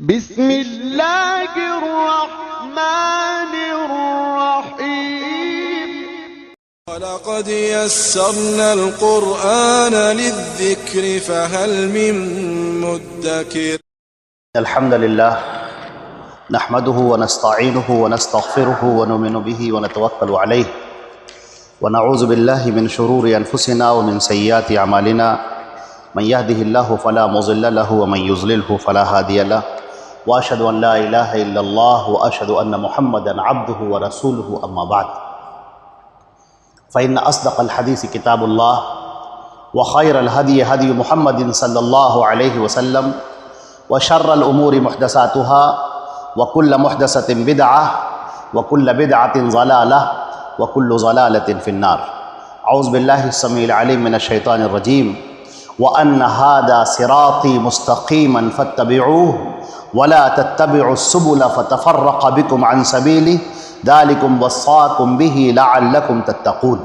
بسم اللہ الرحمن الرحیم وَلَقَدْ يَسَّرْنَا الْقُرْآنَ لِلذِّكْرِ فَهَلْ مِن مُّدَّكِرٍ الحمد للہ نحمده ونستعینه ونستغفره ونؤمن به ونتوکل علیہ ونعوذ باللہ من شرور انفسنا ومن سیئات اعمالنا من يهده الله فلا مضل له ومن يضلل فلا هادي له واشهد ان لا اله الا الله واشهد ان محمدا عبده ورسوله اما بعد فان اصدق الحديث كتاب الله وخير الهدي هدي محمد صلى الله عليه وسلم وشر الامور محدثاتها وكل محدثة بدعة وكل بدعة ضلالة وكل ضلالة في النار اعوذ بالله السميع العليم من الشيطان الرجيم وأن هذا صراطي مستقيما فاتبعوه ولا تتبعوا السبل فتفرق بكم عن سبيله ذلكم وصاكم به لعلكم تتقون۔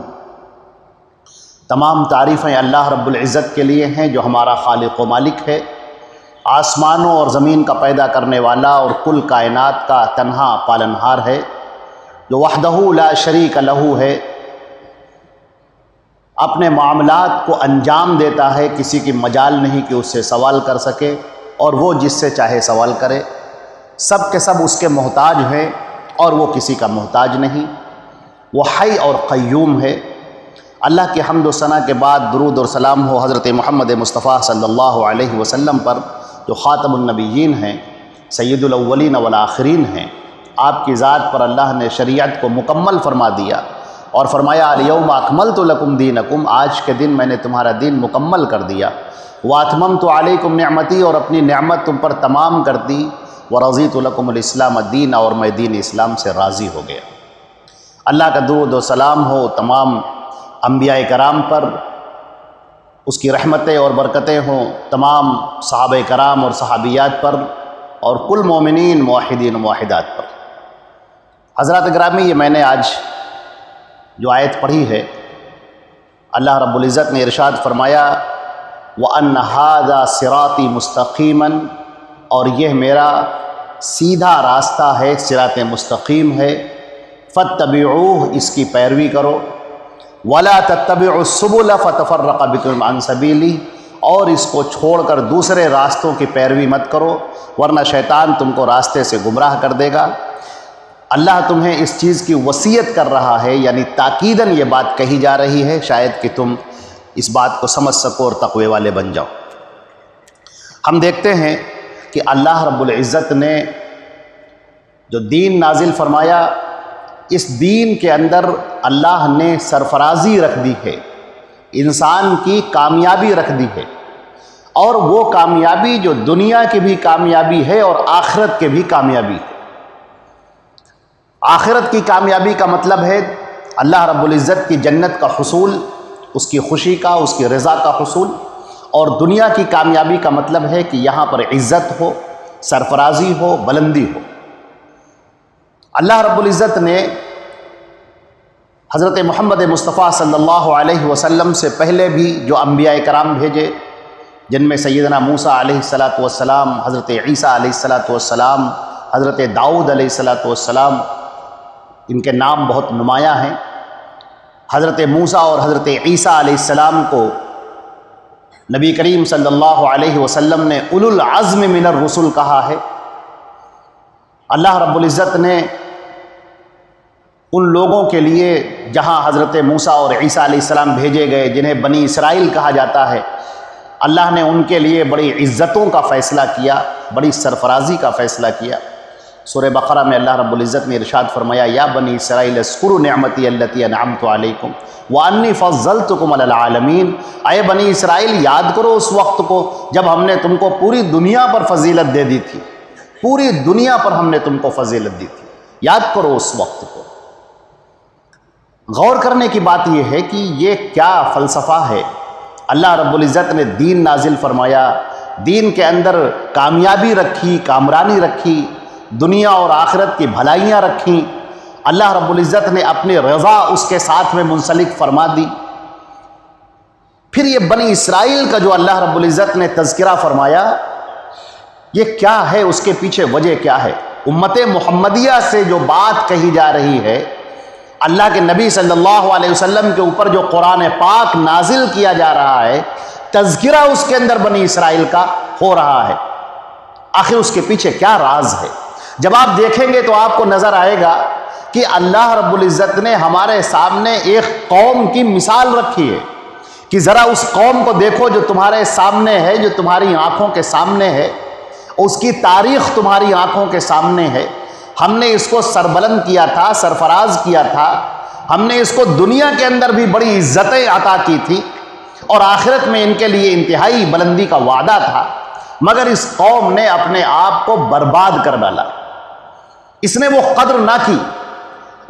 تمام تعریفیں اللہ رب العزت کے لیے ہیں جو ہمارا خالق و مالک ہے، آسمانوں اور زمین کا پیدا کرنے والا اور کل کائنات کا تنہا پالنہار ہے، جو وحدہ لا شریک لہ ہے، اپنے معاملات کو انجام دیتا ہے، کسی کی مجال نہیں کہ اس سے سوال کر سکے، اور وہ جس سے چاہے سوال کرے، سب کے سب اس کے محتاج ہیں اور وہ کسی کا محتاج نہیں، وہ حی اور قیوم ہے۔ اللہ کی حمد و ثنا کے بعد درود اور سلام ہو حضرت محمد مصطفیٰ صلی اللہ علیہ وسلم پر، جو خاتم النبیین ہیں، سید الاولین والآخرین ہیں۔ آپ کی ذات پر اللہ نے شریعت کو مکمل فرما دیا اور فرمایا الیوم اکملت لکم دینکم، آج کے دن میں نے تمہارا دین مکمل کر دیا، واتممت علیکم نعمتی، اور اپنی نعمت تم پر تمام کر دی، ورضیت لکم الاسلام دین، اور میں دین اسلام سے راضی ہو گیا۔ اللہ کا درود و سلام ہو تمام انبیاء کرام پر، اس کی رحمتیں اور برکتیں ہوں تمام صحابہ کرام اور صحابیات پر، اور کل مومنین موحدین و موحدات پر۔ حضرات گرامی، یہ میں نے آج جو آیت پڑھی ہے، اللہ رب العزت نے ارشاد فرمایا وَأَنَّ هَذَا صِرَاطِي مُسْتَقِيمًا، اور یہ میرا سیدھا راستہ ہے، صراط مستقیم ہے، فَاتَّبِعُوهُ، اس کی پیروی کرو، وَلَا تَتَّبِعُوا السُّبُلَ فَتَفَرَّقَ بِكُمْ عَنْ سَبِيلِهِ، اور اس کو چھوڑ کر دوسرے راستوں کی پیروی مت کرو، ورنہ شیطان تم کو راستے سے گمراہ کر دے گا۔ اللہ تمہیں اس چیز کی وصیت کر رہا ہے، یعنی تاکیداً یہ بات کہی جا رہی ہے، شاید کہ تم اس بات کو سمجھ سکو اور تقوی والے بن جاؤ۔ ہم دیکھتے ہیں کہ اللہ رب العزت نے جو دین نازل فرمایا، اس دین کے اندر اللہ نے سرفرازی رکھ دی ہے، انسان کی کامیابی رکھ دی ہے، اور وہ کامیابی جو دنیا کی بھی کامیابی ہے اور آخرت کے بھی کامیابی ہے۔ آخرت کی کامیابی کا مطلب ہے اللہ رب العزت کی جنت کا حصول، اس کی خوشی کا، اس کی رضا کا حصول، اور دنیا کی کامیابی کا مطلب ہے کہ یہاں پر عزت ہو، سرفرازی ہو، بلندی ہو۔ اللہ رب العزت نے حضرت محمد مصطفیٰ صلی اللہ علیہ وسلم سے پہلے بھی جو انبیاء کرام بھیجے، جن میں سیدنا موسیٰ علیہ السلام، حضرت عیسیٰ علیہ السلام، حضرت داؤد علیہ السلام، ان کے نام بہت نمایاں ہیں۔ حضرت موسیٰ اور حضرت عیسیٰ علیہ السلام کو نبی کریم صلی اللہ علیہ وسلم نے اولو العزم من الرسل کہا ہے۔ اللہ رب العزت نے ان لوگوں کے لیے جہاں حضرت موسیٰ اور عیسیٰ علیہ السلام بھیجے گئے، جنہیں بنی اسرائیل کہا جاتا ہے، اللہ نے ان کے لیے بڑی عزتوں کا فیصلہ کیا، بڑی سرفرازی کا فیصلہ کیا۔ سورہ بقرہ میں اللہ رب العزت نے ارشاد فرمایا یا بنی اسرائیل اذکروا نعمتی التی انعمت علیکم وانی فضلتکم علی العالمین، اے بنی اسرائیل یاد کرو اس وقت کو جب ہم نے تم کو پوری دنیا پر فضیلت دے دی تھی، پوری دنیا پر ہم نے تم کو فضیلت دی تھی، یاد کرو اس وقت کو۔ غور کرنے کی بات یہ ہے کہ یہ کیا فلسفہ ہے۔ اللہ رب العزت نے دین نازل فرمایا، دین کے اندر کامیابی رکھی، کامرانی رکھی، دنیا اور آخرت کی بھلائیاں رکھیں، اللہ رب العزت نے اپنی رضا اس کے ساتھ میں منسلک فرما دی۔ پھر یہ بنی اسرائیل کا جو اللہ رب العزت نے تذکرہ فرمایا، یہ کیا ہے؟ اس کے پیچھے وجہ کیا ہے؟ امت محمدیہ سے جو بات کہی جا رہی ہے، اللہ کے نبی صلی اللہ علیہ وسلم کے اوپر جو قرآن پاک نازل کیا جا رہا ہے، تذکرہ اس کے اندر بنی اسرائیل کا ہو رہا ہے، آخر اس کے پیچھے کیا راز ہے؟ جب آپ دیکھیں گے تو آپ کو نظر آئے گا کہ اللہ رب العزت نے ہمارے سامنے ایک قوم کی مثال رکھی ہے کہ ذرا اس قوم کو دیکھو جو تمہارے سامنے ہے، جو تمہاری آنکھوں کے سامنے ہے، اس کی تاریخ تمہاری آنکھوں کے سامنے ہے۔ ہم نے اس کو سربلند کیا تھا، سرفراز کیا تھا، ہم نے اس کو دنیا کے اندر بھی بڑی عزتیں عطا کی تھی، اور آخرت میں ان کے لیے انتہائی بلندی کا وعدہ تھا، مگر اس قوم نے اپنے آپ کو برباد کر ڈالا۔ اس نے وہ قدر نہ کی،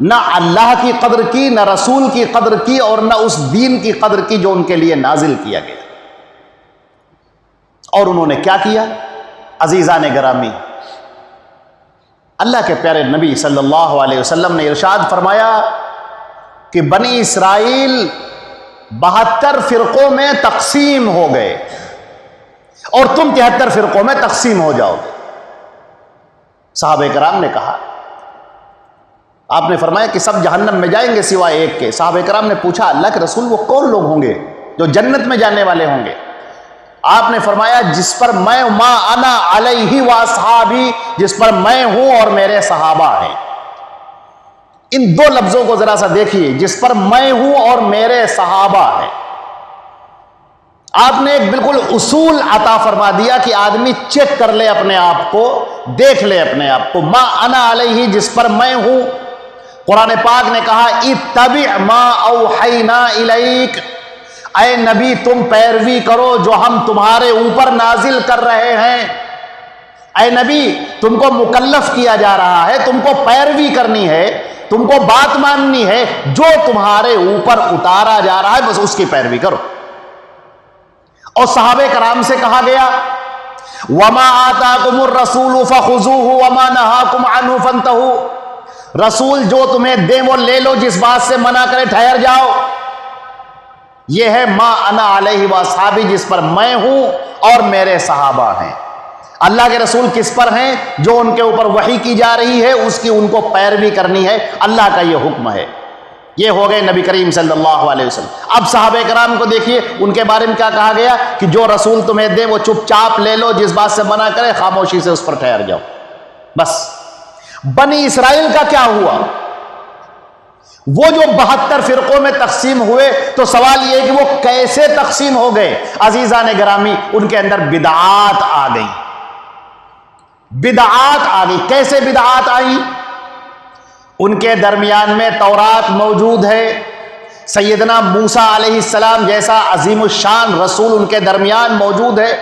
نہ اللہ کی قدر کی، نہ رسول کی قدر کی، اور نہ اس دین کی قدر کی جو ان کے لیے نازل کیا گیا۔ اور انہوں نے کیا کیا؟ عزیزان گرامی، اللہ کے پیارے نبی صلی اللہ علیہ وسلم نے ارشاد فرمایا کہ بنی اسرائیل 72 فرقوں میں تقسیم ہو گئے اور تم 73 فرقوں میں تقسیم ہو جاؤ گے۔ صحابہ کرام نے کہا، آپ نے فرمایا کہ سب جہنم میں جائیں گے سوائے ایک کے۔ صحابہ کرام نے پوچھا، اللہ کے رسول وہ کون لوگ ہوں گے جو جنت میں جانے والے ہوں گے؟ آپ نے فرمایا، جس پر میں ما انا علیہ و اصحابی، جس پر میں ہوں اور میرے صحابہ ہیں۔ ان دو لفظوں کو ذرا سا دیکھیے، جس پر میں ہوں اور میرے صحابہ ہیں۔ آپ نے ایک بالکل اصول عطا فرما دیا کہ آدمی چیک کر لے اپنے آپ کو، دیکھ لے اپنے آپ کو۔ ما انا علیہ، جس پر میں ہوں۔ قرآن پاک نے کہا، اتبع ما اوحینا الیک، اے نبی تم پیروی کرو جو ہم تمہارے اوپر نازل کر رہے ہیں۔ اے نبی تم کو مکلف کیا جا رہا ہے، تم کو پیروی کرنی ہے، تم کو بات ماننی ہے، جو تمہارے اوپر اتارا جا رہا ہے بس اس کی پیروی کرو۔ اور صحابہ کرام سے کہا گیا، وما آتاکم الرسول فخذوہ وما نہاکم عنہ فانتہوا، رسول جو تمہیں دیں وہ لے لو، جس بات سے منع کرے ٹھہر جاؤ۔ یہ ہے ما انا علیہ و اصحابی، جس پر میں ہوں اور میرے صحابہ ہیں۔ اللہ کے رسول کس پر ہیں؟ جو ان کے اوپر وحی کی جا رہی ہے اس کی ان کو پیروی کرنی ہے، اللہ کا یہ حکم ہے۔ یہ ہو گئے نبی کریم صلی اللہ علیہ وسلم۔ اب صحابہ کرام کو دیکھیے، ان کے بارے میں کیا کہا گیا کہ جو رسول تمہیں دے وہ چپ چاپ لے لو، جس بات سے منع کرے خاموشی سے اس پر ٹھہر جاؤ بس۔ بنی اسرائیل کا کیا ہوا؟ وہ جو 72 فرقوں میں تقسیم ہوئے، تو سوال یہ ہے کہ وہ کیسے تقسیم ہو گئے؟ عزیزان گرامی، ان کے اندر بدعات آ گئی، بدعات آ گئی۔ کیسے بدعات آئی؟ ان کے درمیان میں تورات موجود ہے، سیدنا موسیٰ علیہ السلام جیسا عظیم الشان رسول ان کے درمیان موجود ہے،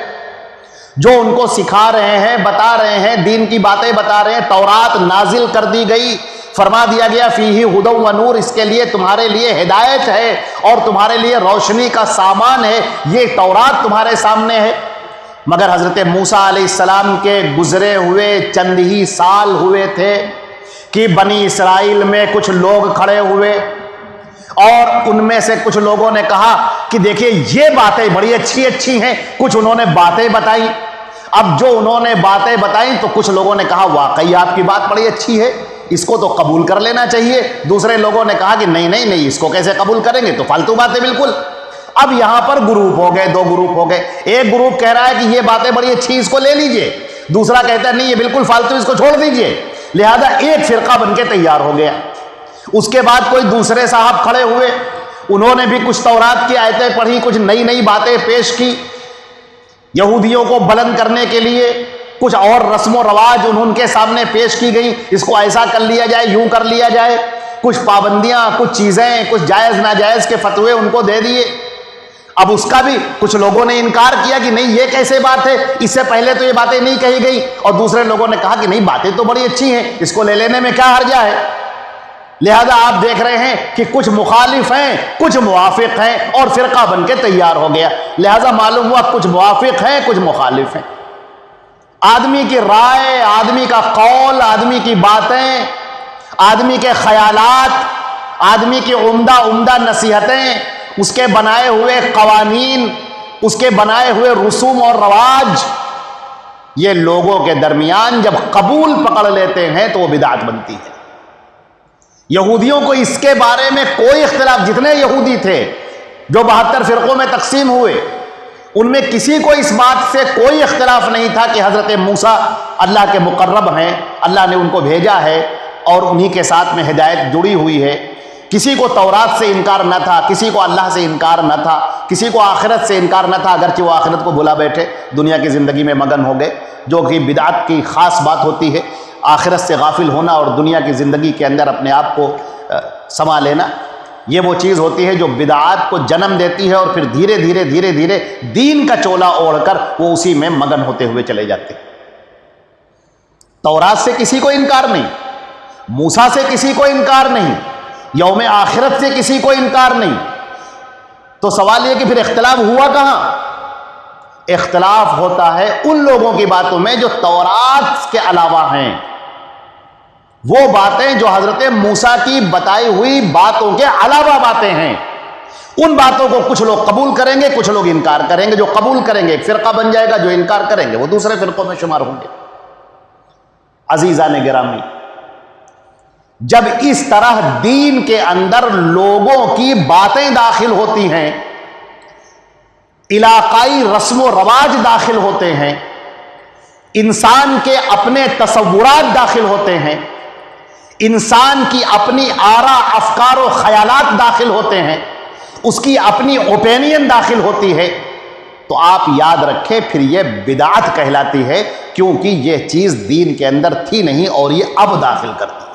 جو ان کو سکھا رہے ہیں، بتا رہے ہیں، دین کی باتیں بتا رہے ہیں۔ تورات نازل کر دی گئی، فرما دیا گیا فیہ ہدی و نور، اس کے لیے تمہارے لیے ہدایت ہے اور تمہارے لیے روشنی کا سامان ہے، یہ تورات تمہارے سامنے ہے۔ مگر حضرت موسیٰ علیہ السلام کے گزرے ہوئے چند ہی سال ہوئے تھے کہ بنی اسرائیل میں کچھ لوگ کھڑے ہوئے اور ان میں سے کچھ لوگوں نے کہا کہ دیکھیے یہ باتیں بڑی اچھی اچھی ہیں، کچھ انہوں نے باتیں بتائی۔ اب جو انہوں نے باتیں بتائیں تو کچھ لوگوں نے کہا واقعی آپ کی بات بڑی اچھی ہے، اس کو تو قبول کر لینا چاہیے۔ دوسرے لوگوں نے کہا کہ نہیں نہیں نہیں، اس کو کیسے قبول کریں گے، تو فالتو باتیں بالکل۔ اب یہاں پر گروپ ہو گئے، دو گروپ ہو گئے۔ ایک گروپ کہہ رہا ہے کہ یہ باتیں بڑی اچھی، اس کو لے لیجئے، دوسرا کہتا ہے نہیں یہ بالکل فالتو، اس کو چھوڑ دیجئے۔ لہذا ایک فرقہ بن کے تیار ہو گیا۔ اس کے بعد کوئی دوسرے صاحب کھڑے ہوئے، انہوں نے بھی کچھ تورات کی آیتیں پڑھی، کچھ نئی نئی باتیں پیش کی یہودیوں کو بلند کرنے کے لیے، کچھ اور رسم و رواج ان کے سامنے پیش کی گئی، اس کو ایسا کر لیا جائے، یوں کر لیا جائے، کچھ پابندیاں، کچھ چیزیں، کچھ جائز ناجائز کے فتوے ان کو دے دیے۔ اب اس کا بھی کچھ لوگوں نے انکار کیا کہ نہیں یہ کیسے بات ہے، اس سے پہلے تو یہ باتیں نہیں کہی گئی، اور دوسرے لوگوں نے کہا کہ نہیں باتیں تو بڑی اچھی ہیں، اس کو لے لینے میں کیا حرج ہے۔ لہذا آپ دیکھ رہے ہیں کہ کچھ مخالف ہیں، کچھ موافق ہیں، اور فرقہ بن کے تیار ہو گیا۔ لہذا معلوم ہوا کچھ موافق ہیں، کچھ مخالف ہیں۔ آدمی کی رائے، آدمی کا قول، آدمی کی باتیں، آدمی کے خیالات، آدمی کی عمدہ عمدہ نصیحتیں، اس کے بنائے ہوئے قوانین، اس کے بنائے ہوئے رسوم اور رواج، یہ لوگوں کے درمیان جب قبول پکڑ لیتے ہیں تو وہ بدعت بنتی ہے۔ یہودیوں کو اس کے بارے میں کوئی اختلاف، جتنے یہودی تھے جو 72 فرقوں میں تقسیم ہوئے، ان میں کسی کو اس بات سے کوئی اختلاف نہیں تھا کہ حضرت موسیٰ اللہ کے مقرب ہیں، اللہ نے ان کو بھیجا ہے اور انہی کے ساتھ میں ہدایت جڑی ہوئی ہے۔ کسی کو تورات سے انکار نہ تھا، کسی کو اللہ سے انکار نہ تھا، کسی کو آخرت سے انکار نہ تھا، اگرچہ وہ آخرت کو بھلا بیٹھے، دنیا کی زندگی میں مگن ہو گئے، جو کہ بدعت کی خاص بات ہوتی ہے، آخرت سے غافل ہونا اور دنیا کی زندگی کے اندر اپنے آپ کو سما لینا۔ یہ وہ چیز ہوتی ہے جو بدعات کو جنم دیتی ہے اور پھر دھیرے دھیرے دھیرے دھیرے دین کا چولا اوڑھ کر وہ اسی میں مگن ہوتے ہوئے چلے جاتے ہیں۔ تورات سے کسی کو انکار نہیں، موسیٰ سے کسی کو انکار نہیں، یوم آخرت سے کسی کو انکار نہیں، تو سوال یہ کہ پھر اختلاف ہوا کہاں؟ اختلاف ہوتا ہے ان لوگوں کی باتوں میں جو تورات کے علاوہ ہیں، وہ باتیں جو حضرت موسیٰ کی بتائی ہوئی باتوں کے علاوہ باتیں ہیں، ان باتوں کو کچھ لوگ قبول کریں گے، کچھ لوگ انکار کریں گے۔ جو قبول کریں گے ایک فرقہ بن جائے گا، جو انکار کریں گے وہ دوسرے فرقوں میں شمار ہوں گے۔ عزیزان گرامی، جب اس طرح دین کے اندر لوگوں کی باتیں داخل ہوتی ہیں، علاقائی رسم و رواج داخل ہوتے ہیں، انسان کے اپنے تصورات داخل ہوتے ہیں، انسان کی اپنی آرا، افکار و خیالات داخل ہوتے ہیں، اس کی اپنی اوپینین داخل ہوتی ہے، تو آپ یاد رکھیں پھر یہ بدعت کہلاتی ہے، کیونکہ یہ چیز دین کے اندر تھی نہیں اور یہ اب داخل کرتی ہے۔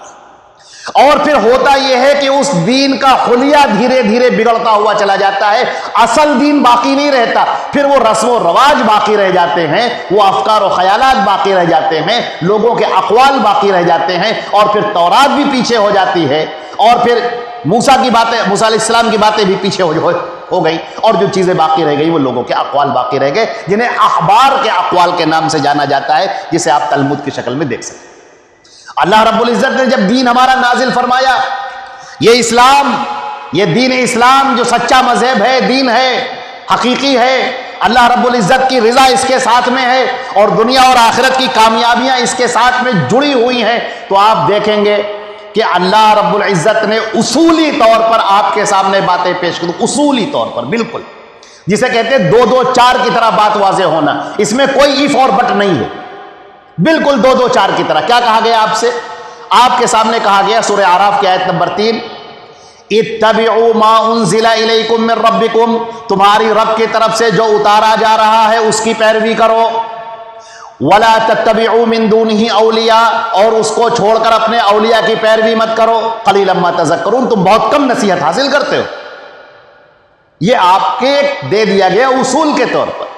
اور پھر ہوتا یہ ہے کہ اس دین کا حلیہ دھیرے دھیرے بگڑتا ہوا چلا جاتا ہے، اصل دین باقی نہیں رہتا، پھر وہ رسم و رواج باقی رہ جاتے ہیں، وہ افکار و خیالات باقی رہ جاتے ہیں، لوگوں کے اقوال باقی رہ جاتے ہیں، اور پھر تورات بھی پیچھے ہو جاتی ہے، اور پھر موسیٰ کی باتیں، موسیٰ علیہ السلام کی باتیں بھی پیچھے ہو گئی، اور جو چیزیں باقی رہ گئی وہ لوگوں کے اقوال باقی رہ گئے، جنہیں احبار کے اقوال کے نام سے جانا جاتا ہے، جسے آپ تلمود کی شکل میں دیکھ سکتے ہیں۔ اللہ رب العزت نے جب دین ہمارا نازل فرمایا، یہ اسلام، یہ دین اسلام جو سچا مذہب ہے، دین ہے، حقیقی ہے، اللہ رب العزت کی رضا اس کے ساتھ میں ہے اور دنیا اور آخرت کی کامیابیاں اس کے ساتھ میں جڑی ہوئی ہیں، تو آپ دیکھیں گے کہ اللہ رب العزت نے اصولی طور پر آپ کے سامنے باتیں پیش کی، اصولی طور پر بالکل، جسے کہتے ہیں 2 2 4 کی طرح بات واضح ہونا، اس میں کوئی ایف اور بٹ نہیں ہے، بالکل 2 2 4 کی طرح۔ کیا کہا گیا آپ سے؟ آپ کے سامنے کہا گیا سورہ اعراف کی آیت نمبر 3، اتبعوا ما انزل الیکم من ربکم، تمہاری رب کی طرف سے جو اتارا جا رہا ہے اس کی پیروی کرو، ولا تتبعوا من دونہ اولیاء، اور اس کو چھوڑ کر اپنے اولیاء کی پیروی مت کرو، قلیلا ما تذکرون، تم بہت کم نصیحت حاصل کرتے ہو۔ یہ آپ کے دے دیا گیا اصول کے طور پر۔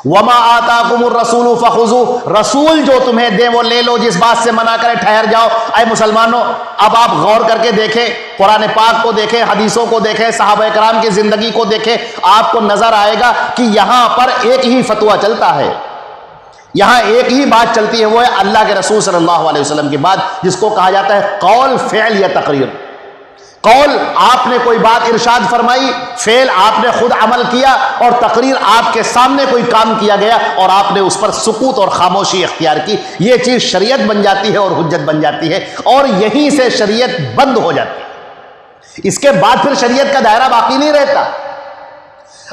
وما آتاکم الرسول فخذوہ، رسول جو تمہیں دے وہ لے لو، جس بات سے منع کرے ٹھہر جاؤ۔ اے مسلمانوں، اب آپ غور کر کے دیکھیں، قرآن پاک کو دیکھیں، حدیثوں کو دیکھیں، صحابہ کرام کی زندگی کو دیکھیں، آپ کو نظر آئے گا کہ یہاں پر ایک ہی فتویٰ چلتا ہے، یہاں ایک ہی بات چلتی ہے، وہ ہے اللہ کے رسول صلی اللہ علیہ وسلم کی بات، جس کو کہا جاتا ہے قول، فعل یا تقریر۔ قول، آپ نے کوئی بات ارشاد فرمائی، فعل آپ نے خود عمل کیا، اور تقریر آپ کے سامنے کوئی کام کیا گیا اور آپ نے اس پر سکوت اور خاموشی اختیار کی، یہ چیز شریعت بن جاتی ہے اور حجت بن جاتی ہے، اور یہیں سے شریعت بند ہو جاتی ہے۔ اس کے بعد پھر شریعت کا دائرہ باقی نہیں رہتا۔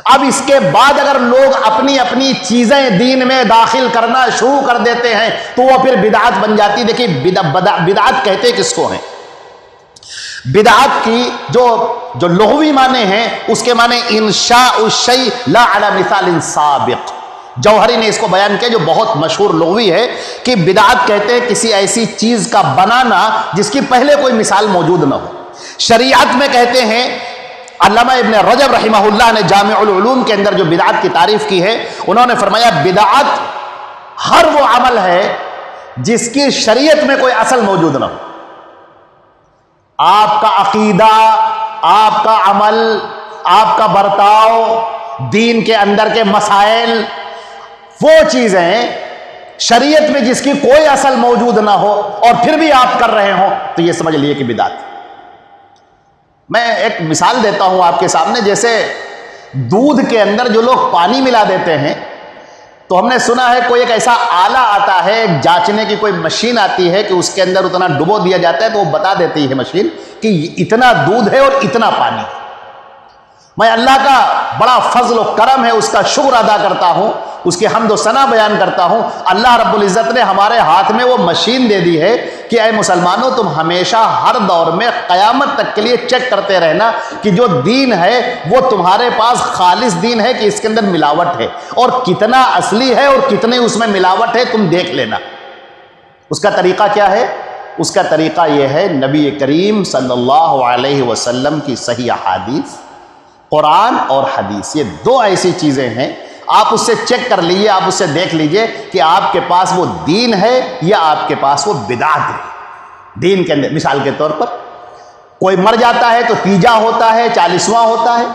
اب اس کے بعد اگر لوگ اپنی اپنی چیزیں دین میں داخل کرنا شروع کر دیتے ہیں تو وہ پھر بدعت بن جاتی۔ دیکھیے بدعت کہتے کس کو ہیں؟ بدعت کی جو لغوی معنی ہیں، اس کے معنی انشاء الشیء لا علی مثال سابق۔ جوہری نے اس کو بیان کیا جو بہت مشہور لغوی ہے کہ بدعت کہتے ہیں کسی ایسی چیز کا بنانا جس کی پہلے کوئی مثال موجود نہ ہو۔ شریعت میں کہتے ہیں، علامہ ابن رجب رحمہ اللہ نے جامع العلوم کے اندر جو بدعت کی تعریف کی ہے، انہوں نے فرمایا بدعت ہر وہ عمل ہے جس کی شریعت میں کوئی اصل موجود نہ ہو۔ آپ کا عقیدہ، آپ کا عمل، آپ کا برتاؤ، دین کے اندر کے مسائل، وہ چیزیں شریعت میں جس کی کوئی اصل موجود نہ ہو اور پھر بھی آپ کر رہے ہوں تو یہ سمجھ لیے کہ بدعت۔ میں ایک مثال دیتا ہوں آپ کے سامنے، جیسے دودھ کے اندر جو لوگ پانی ملا دیتے ہیں تو ہم نے سنا ہے کوئی ایک ایسا آلہ آتا ہے، ایک جانچنے کی کوئی مشین آتی ہے کہ اس کے اندر اتنا ڈبو دیا جاتا ہے تو وہ بتا دیتی ہے مشین کہ اتنا دودھ ہے اور اتنا پانی۔ میں اللہ کا بڑا فضل و کرم ہے، اس کا شکر ادا کرتا ہوں، اس کی حمد و ثنا بیان کرتا ہوں۔ اللہ رب العزت نے ہمارے ہاتھ میں وہ مشین دے دی ہے کہ اے مسلمانوں، تم ہمیشہ ہر دور میں قیامت تک کے لیے چیک کرتے رہنا کہ جو دین ہے وہ تمہارے پاس خالص دین ہے کہ اس کے اندر ملاوٹ ہے، اور کتنا اصلی ہے اور کتنے اس میں ملاوٹ ہے تم دیکھ لینا۔ اس کا طریقہ کیا ہے؟ اس کا طریقہ یہ ہے نبی کریم صلی اللہ علیہ وسلم کی صحیح احادیث، قرآن اور حدیث، یہ دو ایسی چیزیں ہیں، آپ اس سے چیک کر لیجئے، آپ اس سے دیکھ لیجئے کہ آپ کے پاس وہ دین ہے یا آپ کے پاس وہ بدعت ہے۔ دین کے اندر مثال کے طور پر کوئی مر جاتا ہے تو تیجا ہوتا ہے، 40واں ہوتا ہے،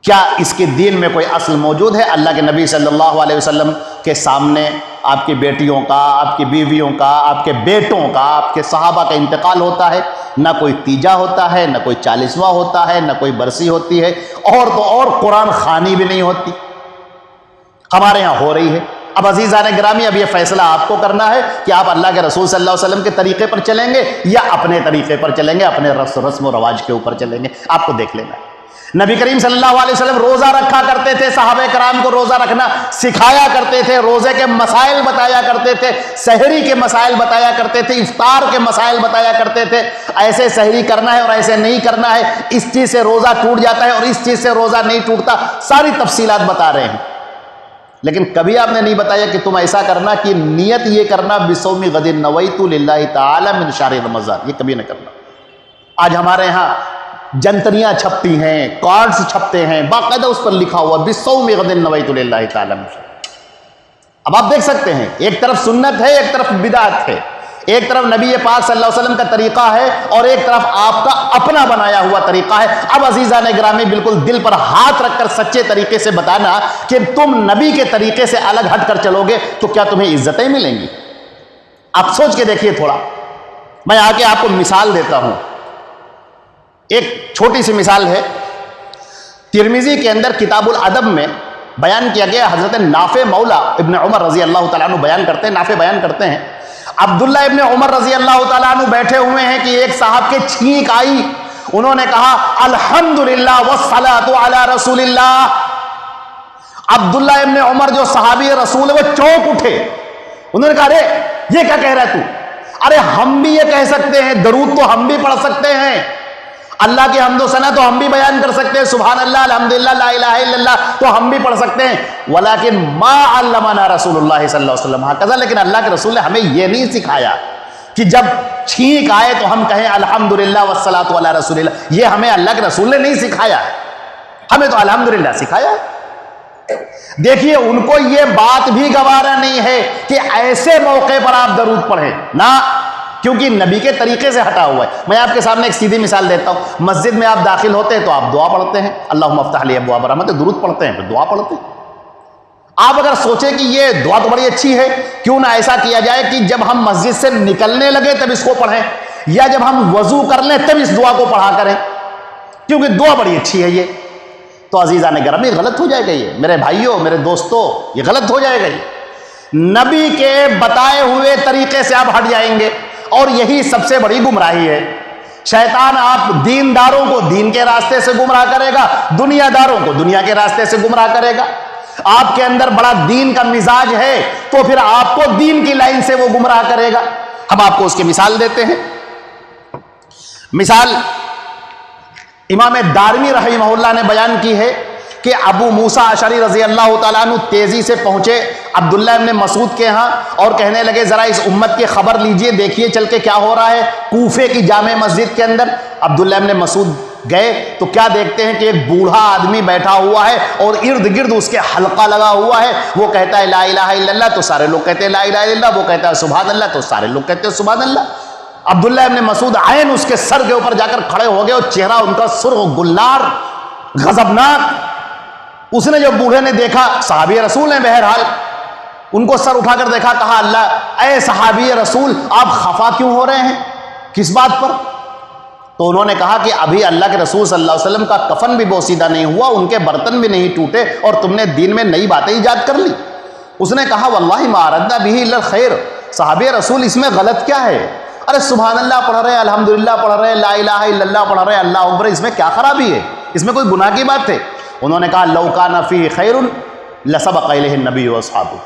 کیا اس کے دین میں کوئی اصل موجود ہے؟ اللہ کے نبی صلی اللہ علیہ وسلم کے سامنے آپ کی بیٹیوں کا، آپ کی بیویوں کا، آپ کے بیٹوں کا، آپ کے صحابہ کا انتقال ہوتا ہے، نہ کوئی تیجا ہوتا ہے، نہ کوئی 40واں ہوتا ہے، نہ کوئی برسی ہوتی ہے، اور تو اور قرآن خوانی بھی نہیں ہوتی۔ ہمارے ہاں ہو رہی ہے۔ اب عزیزان گرامی، اب یہ فیصلہ آپ کو کرنا ہے کہ آپ اللہ کے رسول صلی اللہ علیہ وسلم کے طریقے پر چلیں گے یا اپنے طریقے پر چلیں گے، اپنے رسم و رواج کے اوپر چلیں گے، آپ کو دیکھ لینا ہے۔ نبی کریم صلی اللہ علیہ وسلم روزہ رکھا کرتے تھے، صحابہ کرام کو روزہ رکھنا سکھایا کرتے تھے، روزے کے مسائل بتایا کرتے تھے، سحری کے مسائل بتایا کرتے تھے، افطار کے مسائل بتایا کرتے تھے، ایسے سحری کرنا ہے اور ایسے نہیں کرنا ہے، اس چیز سے روزہ ٹوٹ جاتا ہے اور اس چیز سے روزہ نہیں ٹوٹتا، ساری تفصیلات بتا رہے ہیں۔ لیکن کبھی آپ نے نہیں بتایا کہ تم ایسا کرنا کہ نیت یہ کرنا بصوم غد نویت للہ تعالی من شہر رمضان، یہ کبھی نہ کرنا۔ آج ہمارے ہاں جنتریاں چھپتی ہیں، کارڈز چھپتے ہیں، باقاعدہ اس پر لکھا ہوا بصوم غد نویت للہ تعالی من شہر۔ اب آپ دیکھ سکتے ہیں ایک طرف سنت ہے، ایک طرف بدعت ہے، ایک طرف نبی پاک صلی اللہ علیہ وسلم کا طریقہ ہے اور ایک طرف آپ کا اپنا بنایا ہوا طریقہ ہے۔ اب عزیزان گرامی، بالکل دل پر ہاتھ رکھ کر سچے طریقے سے بتانا کہ تم نبی کے طریقے سے الگ ہٹ کر چلو گے تو کیا تمہیں عزتیں ملیں گی؟ آپ سوچ کے دیکھیے تھوڑا۔ میں آ کے آپ کو مثال دیتا ہوں، ایک چھوٹی سی مثال ہے۔ ترمذی کے اندر کتاب الادب میں بیان کیا گیا، حضرت نافع مولا ابن عمر رضی اللہ تعالیٰ عنہ بیان کرتے ہیں، نافع بیان کرتے ہیں، عبداللہ ابن عمر رضی اللہ تعالیٰ عنہ بیٹھے ہوئے ہیں کہ ایک صاحب کے چھینک آئی، انہوں نے کہا الحمدللہ والصلاۃ علی رسول اللہ۔ عبداللہ ابن عمر جو صحابی رسول ہے وہ چونک اٹھے، انہوں نے کہا ارے یہ کیا کہہ رہا ہے تو؟ ارے ہم بھی یہ کہہ سکتے ہیں، درود تو ہم بھی پڑھ سکتے ہیں، اللہ کی حمد و ثنا تو ہم بھی بیان کر سکتے ہیں، سبحان اللہ، الحمدللہ، لا الہ الا اللہ تو ہم بھی پڑھ سکتے ہیں، ولیکن ما علمنا رسول اللہ صلی اللہ علیہ وسلم ہکذا، لیکن اللہ کے رسول نے ہمیں یہ نہیں سکھایا کہ جب چھینک آئے تو ہم کہیں الحمدللہ والصلاۃ علی رسول اللہ، یہ ہمیں اللہ کے رسول نے نہیں سکھایا، ہمیں تو الحمدللہ سکھایا ہے۔ دیکھیے ان کو یہ بات بھی گوارا نہیں ہے کہ ایسے موقع پر آپ درود پڑھیں، نہ، کیونکہ نبی کے طریقے سے ہٹا ہوا ہے۔ میں آپ کے سامنے ایک سیدھی مثال دیتا ہوں، مسجد میں آپ داخل ہوتے ہیں تو آپ دعا پڑھتے ہیں، اللہم افتح لی ابواب رحمت، درود پڑھتے ہیں، پھر دعا پڑھتے ہیں۔ آپ اگر سوچیں کہ یہ دعا تو بڑی اچھی ہے، کیوں نہ ایسا کیا جائے کہ جب ہم مسجد سے نکلنے لگے تب اس کو پڑھیں، یا جب ہم وضو کر لیں تب اس دعا کو پڑھا کریں، کیونکہ دعا بڑی اچھی ہے یہ۔ تو عزیزان گرامی، غلط ہو جائے گا یہ، میرے بھائیوں، میرے دوستوں، یہ غلط ہو جائے گا یہ۔ نبی کے بتائے ہوئے طریقے سے آپ ہٹ جائیں گے، اور یہی سب سے بڑی گمراہی ہے۔ شیطان آپ دینداروں کو دین کے راستے سے گمراہ کرے گا، دنیا داروں کو دنیا کے راستے سے گمراہ کرے گا۔ آپ کے اندر بڑا دین کا مزاج ہے تو پھر آپ کو دین کی لائن سے وہ گمراہ کرے گا۔ ہم آپ کو اس کی مثال دیتے ہیں۔ مثال امام دارمی رحمہ اللہ نے بیان کی ہے کہ ابو موسیٰ اشعری رضی اللہ تعالیٰ عنہ تیزی سے پہنچے عبداللہ ابن مسعود کے ہاں اور کہنے لگے ذرا اس امت کی خبر لیجئے، دیکھیے چل کے کیا ہو رہا ہے کوفے کی جامع مسجد کے اندر۔ عبداللہ ابن مسعود گئے تو کیا دیکھتے ہیں کہ ایک بوڑھا آدمی بیٹھا ہوا ہے اور ارد گرد اس کے حلقہ لگا ہوا ہے، وہ کہتا ہے لا الہ الا اللہ تو سارے لوگ کہتے ہیں لا الہ الا اللہ، وہ کہتا ہے سبحان اللہ تو سارے لوگ کہتے ہیں سبحان اللہ۔ عبداللہ ابن مسعود عین اس کے سر کے اوپر جا کر کھڑے ہو گئے اور چہرہ ان کا سرخ گلار غضبناک۔ اس نے جو بوڑھے نے دیکھا، صحابی رسول ہیں بہرحال، ان کو سر اٹھا کر دیکھا، کہا اللہ اے صحابی رسول آپ خفا کیوں ہو رہے ہیں، کس بات پر؟ تو انہوں نے کہا کہ ابھی اللہ کے رسول صلی اللہ علیہ وسلم کا کفن بھی بوسیدہ نہیں ہوا، ان کے برتن بھی نہیں ٹوٹے، اور تم نے دین میں نئی باتیں ایجاد کر لی۔ اس نے کہا واللہ ما اردنا به الا الخیر، صحابہ رسول اس میں غلط کیا ہے؟ ارے سبحان اللہ پڑھ رہے ہیں، الحمدللہ پڑھ رہے ہیں، لا الہ الا اللہ پڑھ رہے ہیں، اللہ اکبر، اس میں کیا خرابی ہے؟ اس میں کوئی گناہ کی بات ہے؟ انہوں نے کہا لو کان فیہ خیر لسبق الیہ النبی واصحابہ،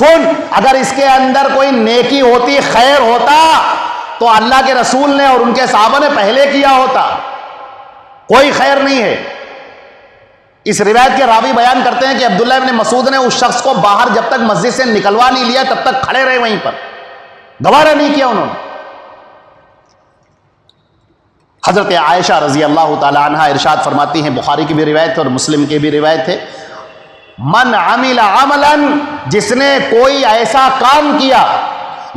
سن اگر اس کے اندر کوئی نیکی ہوتی، خیر ہوتا، تو اللہ کے رسول نے اور ان کے صحابہ نے پہلے کیا ہوتا۔ کوئی خیر نہیں ہے۔ اس روایت کے راوی بیان کرتے ہیں کہ عبداللہ ابن مسعود نے اس شخص کو باہر جب تک مسجد سے نکلوا نہیں لیا تب تک کھڑے رہے وہیں پر، گوارا نہیں کیا انہوں نے۔ حضرت عائشہ رضی اللہ تعالی عنہا ارشاد فرماتی ہیں، بخاری کی بھی روایت ہے اور مسلم کی بھی روایت ہے، من عمل عملا، جس نے کوئی ایسا کام کیا،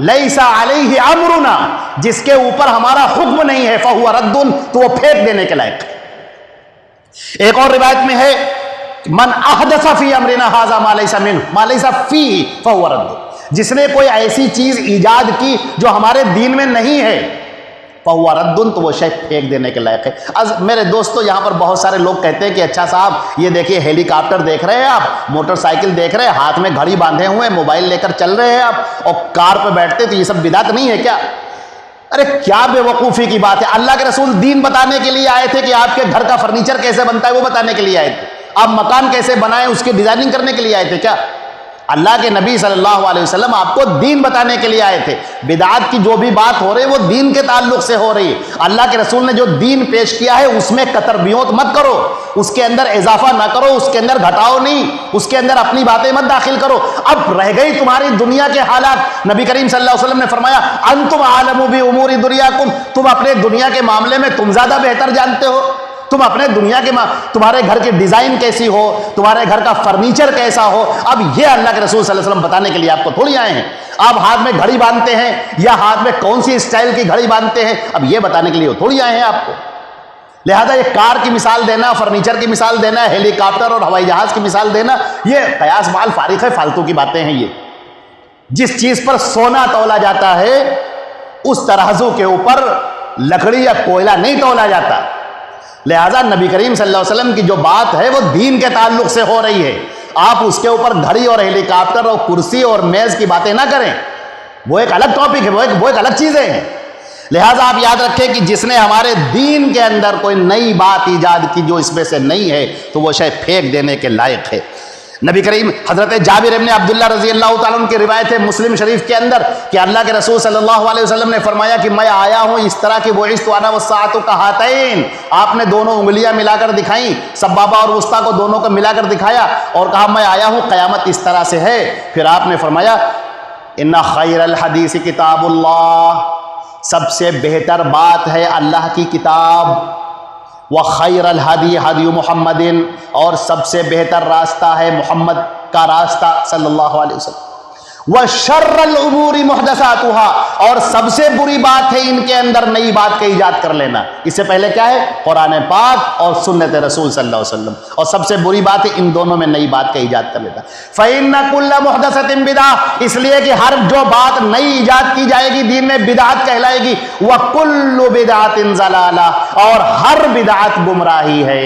لیس علیہ امرنا، جس کے اوپر ہمارا حکم نہیں ہے، فہو رد، تو وہ پھینک دینے کے لائق ہے۔ ایک اور روایت میں ہے من احدث فی امرنا ھذا ما لیس منہ ما لیس فیہ فہو رد، جس نے کوئی ایسی چیز ایجاد کی جو ہمارے دین میں نہیں ہے، فہو رد، تو وہ شے پھینک دینے کے لائق ہے۔ میرے دوستو، یہاں پر بہت سارے لوگ کہتے ہیں کہ اچھا صاحب یہ دیکھیے ہیلی کاپٹر دیکھ رہے ہیں آپ، موٹر سائیکل دیکھ رہے ہیں، ہاتھ میں گھڑی باندھے ہوئے، موبائل لے کر چل رہے ہیں آپ، اور کار پہ بیٹھتے، تو یہ سب بدعت نہیں ہے کیا؟ ارے کیا بے وقوفی کی بات ہے! اللہ کے رسول دین بتانے کے لیے آئے تھے کہ آپ کے گھر کا فرنیچر کیسے بنتا ہے وہ بتانے کے لیے آئے تھے، آپ مکان کیسے بنائیں اس کی ڈیزائننگ کرنے کے لیے آئے تھے کیا؟ اللہ کے نبی صلی اللہ علیہ وسلم آپ کو دین بتانے کے لیے آئے تھے۔ بدعات کی جو بھی بات ہو رہی ہے وہ دین کے تعلق سے ہو رہی ہے۔ اللہ کے رسول نے جو دین پیش کیا ہے اس میں قطر بیوت مت کرو، اس کے اندر اضافہ نہ کرو، اس کے اندر گھٹاؤ نہیں، اس کے اندر اپنی باتیں مت داخل کرو۔ اب رہ گئی تمہاری دنیا کے حالات، نبی کریم صلی اللہ علیہ وسلم نے فرمایا انتم عالم بامور دنیاکم، تم اپنے دنیا کے معاملے میں تم زیادہ بہتر جانتے ہو، تم اپنے دنیا کے تمہارے گھر کی ڈیزائن کیسی ہو، تمہارے گھر کا فرنیچر کیسا ہو، اب یہ اللہ کے رسول صلی اللہ علیہ وسلم بتانے کے لیے آپ کو تھوڑی آئے ہیں۔ آپ ہاتھ میں گھڑی باندھتے ہیں یا ہاتھ میں کون سی اسٹائل کی گھڑی باندھتے ہیں، اب یہ بتانے کے لیے وہ تھوڑی آئے ہیں آپ کو۔ لہذا یہ کار کی مثال دینا، فرنیچر کی مثال دینا، ہیلی کاپٹر اور ہوائی جہاز کی مثال دینا، یہ قیاس مال فارغ ہے، فالتو کی باتیں ہیں۔ یہ جس چیز پر سونا تولا جاتا ہے اس ترازو کے اوپر لکڑی یا کوئلہ نہیں تولا جاتا۔ لہذا نبی کریم صلی اللہ علیہ وسلم کی جو بات ہے وہ دین کے تعلق سے ہو رہی ہے، آپ اس کے اوپر گھڑی اور ہیلی کاپٹر اور کرسی اور میز کی باتیں نہ کریں، وہ ایک الگ ٹاپک ہے، وہ ایک الگ چیزیں ہیں۔ لہذا آپ یاد رکھیں کہ جس نے ہمارے دین کے اندر کوئی نئی بات ایجاد کی جو اس میں سے نہیں ہے تو وہ شے پھینک دینے کے لائق ہے۔ نبی کریم حضرت جابر ابن عبداللہ رضی اللہ تعالیٰ عنہ کی روایت ہے مسلم شریف کے اندر کہ اللہ کے رسول صلی اللہ علیہ وسلم نے فرمایا کہ میں آیا ہوں اس طرح کہ بعثت انا والساعۃ کہاتین، آپ نے دونوں انگلیاں ملا کر دکھائیں، سبابہ اور وسطیٰ کو دونوں کو ملا کر دکھایا اور کہا میں آیا ہوں قیامت اس طرح سے ہے۔ پھر آپ نے فرمایا ان خیر الحدیث کتاب اللہ، سب سے بہتر بات ہے اللہ کی کتاب، وخیر الہدی ہدی محمد، اور سب سے بہتر راستہ ہے محمد کا راستہ صلی اللہ علیہ وسلم، وشر الامور محدثاتها، اور سب سے بری بات ہے ان کے اندر نئی بات کا ایجاد کر لینا۔ اس سے پہلے کیا ہے؟ قرآن پاک اور سنت رسول صلی اللہ علیہ وسلم، اور سب سے بری بات ہے ان دونوں میں نئی بات کا ایجاد کر لینا۔ فإن كل محدثة بدعة، اس لیے کہ ہر جو بات نئی ایجاد کی جائے گی دین میں بدعت کہلائے گی، وكل بدعة ضلالة، اور ہر بدعت گمراہی ہے۔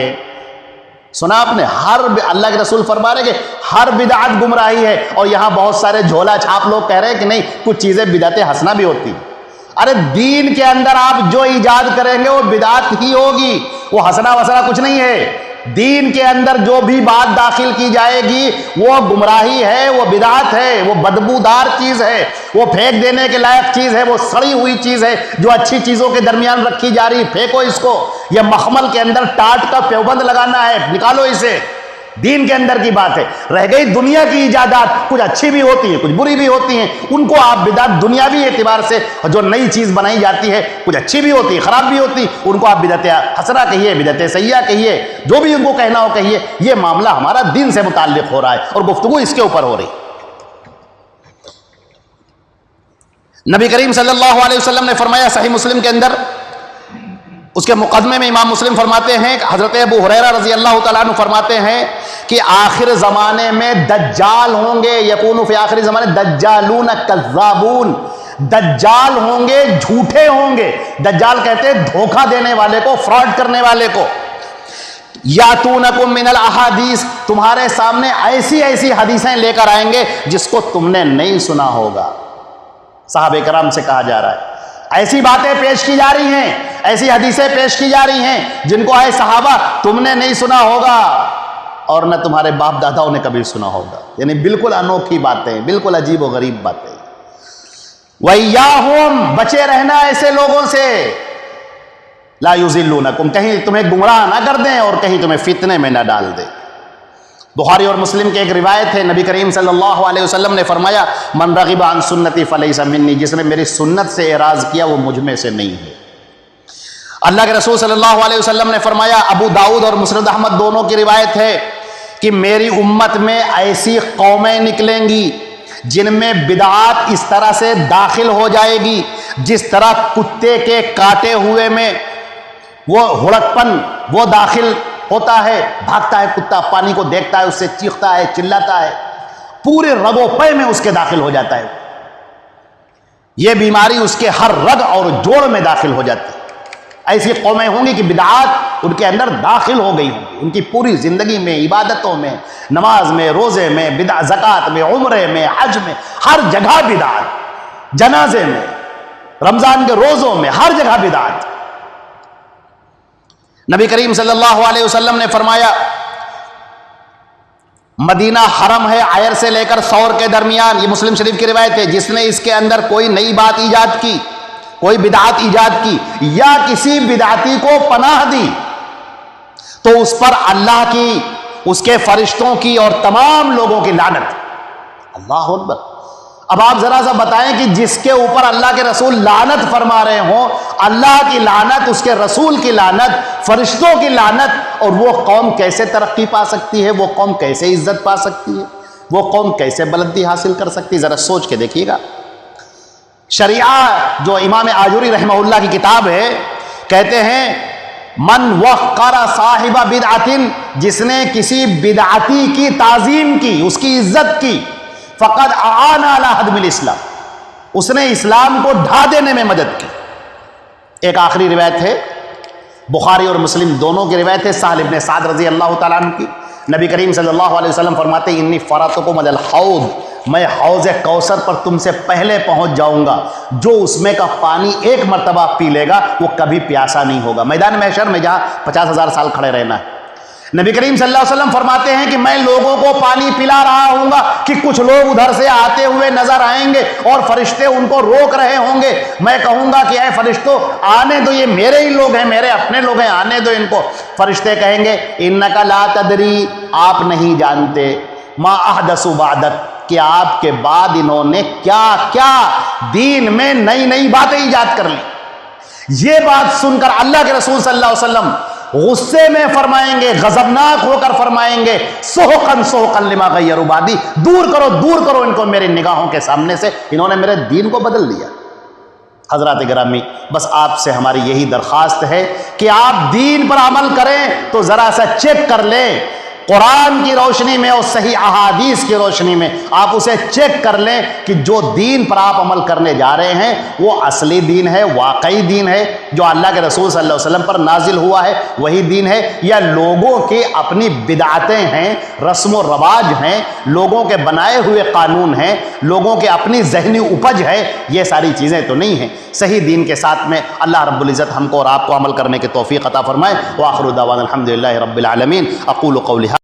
سنا آپ نے؟ اللہ کے رسول فرما رہے کہ ہر بدعت گمراہی ہے، اور یہاں بہت سارے جھولا چھاپ لوگ کہہ رہے ہیں کہ نہیں کچھ چیزیں بدعت حسنہ بھی ہوتی۔ ارے دین کے اندر آپ جو ایجاد کریں گے وہ بدعت ہی ہوگی، وہ حسنہ وسنہ کچھ نہیں ہے۔ دین کے اندر جو بھی بات داخل کی جائے گی وہ گمراہی ہے، وہ بدعت ہے، وہ بدبودار چیز ہے، وہ پھینک دینے کے لائق چیز ہے، وہ سڑی ہوئی چیز ہے جو اچھی چیزوں کے درمیان رکھی جا رہی، پھینکو اس کو۔ یہ مخمل کے اندر ٹاٹ کا پیوبند لگانا ہے، نکالو اسے۔ دین کے اندر کی بات ہے۔ رہ گئی دنیا کی ایجادات، کچھ اچھی بھی ہوتی ہیں کچھ بری بھی ہوتی ہیں، ان کو آپ بدعت دنیاوی اعتبار سے جو نئی چیز بنائی جاتی ہے کچھ اچھی بھی ہوتی ہے خراب بھی ہوتی، ان کو آپ بدعت حسنہ کہیے، بدعت سیئہ کہیے، جو بھی ان کو کہنا ہو کہیے۔ یہ معاملہ ہمارا دین سے متعلق ہو رہا ہے اور گفتگو اس کے اوپر ہو رہی۔ نبی کریم صلی اللہ علیہ وسلم نے فرمایا صحیح مسلم کے اندر، اس کے مقدمے میں امام مسلم فرماتے ہیں، حضرت ابو ہریرہ رضی اللہ تعالیٰ عنہ فرماتے ہیں کہ آخر زمانے میں دجال ہوں گے، یکون فی آخر زمانے دجالون کذابون، دجال ہوں گے، جھوٹے ہوں گے. دجال کہتے ہیں دھوکہ دینے والے کو، فراڈ کرنے والے کو. یاتونکم من الاحادیث، تمہارے سامنے ایسی ایسی حدیثیں لے کر آئیں گے جس کو تم نے نہیں سنا ہوگا. صحابہ کرام سے کہا جا رہا ہے ایسی باتیں پیش کی جا رہی ہیں، ایسی حدیثیں پیش کی جا رہی ہیں جن کو اے صحابہ تم نے نہیں سنا ہوگا اور نہ تمہارے باپ داداؤں نے کبھی سنا ہوگا. یعنی بالکل انوکھی باتیں، بالکل عجیب و غریب باتیں. وَإِيَّاهُمْ، بچے رہنا ایسے لوگوں سے. لا یضلونکم، کہیں تمہیں گمراہ نہ کر دیں اور کہیں تمہیں فتنے میں نہ ڈال دیں. بخاری اور مسلم کی ایک روایت ہے، نبی کریم صلی اللہ علیہ وسلم نے فرمایا من رغب عن سنتی فلیس منی، جس نے میری سنت سے اعراض کیا وہ مجھ میں سے نہیں ہے. اللہ کے رسول صلی اللہ علیہ وسلم نے فرمایا، ابو داؤد اور مسند احمد دونوں کی روایت ہے کہ میری امت میں ایسی قومیں نکلیں گی جن میں بدعات اس طرح سے داخل ہو جائے گی جس طرح کتے کے کاٹے ہوئے میں وہ ہڑک پن وہ داخل ہوتا ہے. بھاگتا ہے کتا، پانی کو دیکھتا ہے، اس سے چیختا ہے، چلاتا ہے، پورے رگ و پے میں اس کے داخل ہو جاتا ہے. یہ بیماری اس کے ہر رگ اور جوڑ میں داخل ہو جاتی ہے. ایسی قومیں ہوں گی کہ بدعات ان کے اندر داخل ہو گئی ہوں گی. ان کی پوری زندگی میں، عبادتوں میں، نماز میں، روزے میں، زکوٰۃ میں، عمرے میں، حج میں، ہر جگہ بدعات. جنازے میں، رمضان کے روزوں میں، ہر جگہ بدعات. نبی کریم صلی اللہ علیہ وسلم نے فرمایا مدینہ حرم ہے عیر سے لے کر ثور کے درمیان، یہ مسلم شریف کی روایت ہے، جس نے اس کے اندر کوئی نئی بات ایجاد کی، کوئی بدعت ایجاد کی یا کسی بدعتی کو پناہ دی تو اس پر اللہ کی، اس کے فرشتوں کی اور تمام لوگوں کی لعنت. اللہ اکبر. اب آپ ذرا سا بتائیں کہ جس کے اوپر اللہ کے رسول لعنت فرما رہے ہوں، اللہ کی لعنت، اس کے رسول کی لعنت، فرشتوں کی لعنت، اور وہ قوم کیسے ترقی پا سکتی ہے؟ وہ قوم کیسے عزت پا سکتی ہے؟ وہ قوم کیسے بلندی حاصل کر سکتی ہے؟ ذرا سوچ کے دیکھیے گا. شریعہ جو امام آجوری رحمہ اللہ کی کتاب ہے، کہتے ہیں من وقر صاحب بدعت، جس نے کسی بدعتی کی تعظیم کی، اس کی عزت کی، فقد اعان علی ہدم الاسلام، اس نے اسلام کو ڈھا دینے میں مدد کی. ایک آخری روایت ہے، بخاری اور مسلم دونوں کی روایت ہے، سہل ابن سعد رضی اللہ تعالیٰ عنہ کی. نبی کریم صلی اللہ علیہ وسلم فرماتے ہیں انی فرطکم علی الحوض، میں حوض کوثر پر تم سے پہلے پہنچ جاؤں گا. جو اس میں کا پانی ایک مرتبہ پی لے گا وہ کبھی پیاسا نہیں ہوگا. میدان محشر میں جہاں 50,000 سال کھڑے رہنا ہے. نبی کریم صلی اللہ علیہ وسلم فرماتے ہیں کہ میں لوگوں کو پانی پلا رہا ہوں گا کہ کچھ لوگ ادھر سے آتے ہوئے نظر آئیں گے اور فرشتے ان کو روک رہے ہوں گے. میں کہوں گا کہ اے فرشتوں آنے دو، یہ میرے ہی لوگ ہیں، میرے اپنے لوگ ہیں، آنے دو ان کو. فرشتے کہیں گے انک لا تدری، آپ نہیں جانتے، ما احدثوا بعدک، کہ آپ کے بعد انہوں نے کیا کیا دین میں نئی نئی باتیں ایجاد کر لی. یہ بات سن کر اللہ کے رسول صلی اللہ علیہ وسلم غصے میں فرمائیں گے، غضبناک ہو کر فرمائیں گے سحقن سحقن لما غیروا بعدی، دور کرو ان کو میری نگاہوں کے سامنے سے، انہوں نے میرے دین کو بدل دیا. حضرات گرامی، بس آپ سے ہماری یہی درخواست ہے کہ آپ دین پر عمل کریں تو ذرا سا چیک کر لیں، قرآن کی روشنی میں اور صحیح احادیث کی روشنی میں آپ اسے چیک کر لیں کہ جو دین پر آپ عمل کرنے جا رہے ہیں وہ اصلی دین ہے، واقعی دین ہے، جو اللہ کے رسول صلی اللہ علیہ وسلم پر نازل ہوا ہے وہی دین ہے، یا لوگوں کی اپنی بدعتیں ہیں، رسم و رواج ہیں، لوگوں کے بنائے ہوئے قانون ہیں، لوگوں کے اپنی ذہنی اپج ہے. یہ ساری چیزیں تو نہیں ہیں. صحیح دین کے ساتھ میں اللہ رب العزت ہم کو اور آپ کو عمل کرنے کی توفیق عطا فرمائے. وآخر دعوانا الحمدللہ رب العالمین. اقول قولی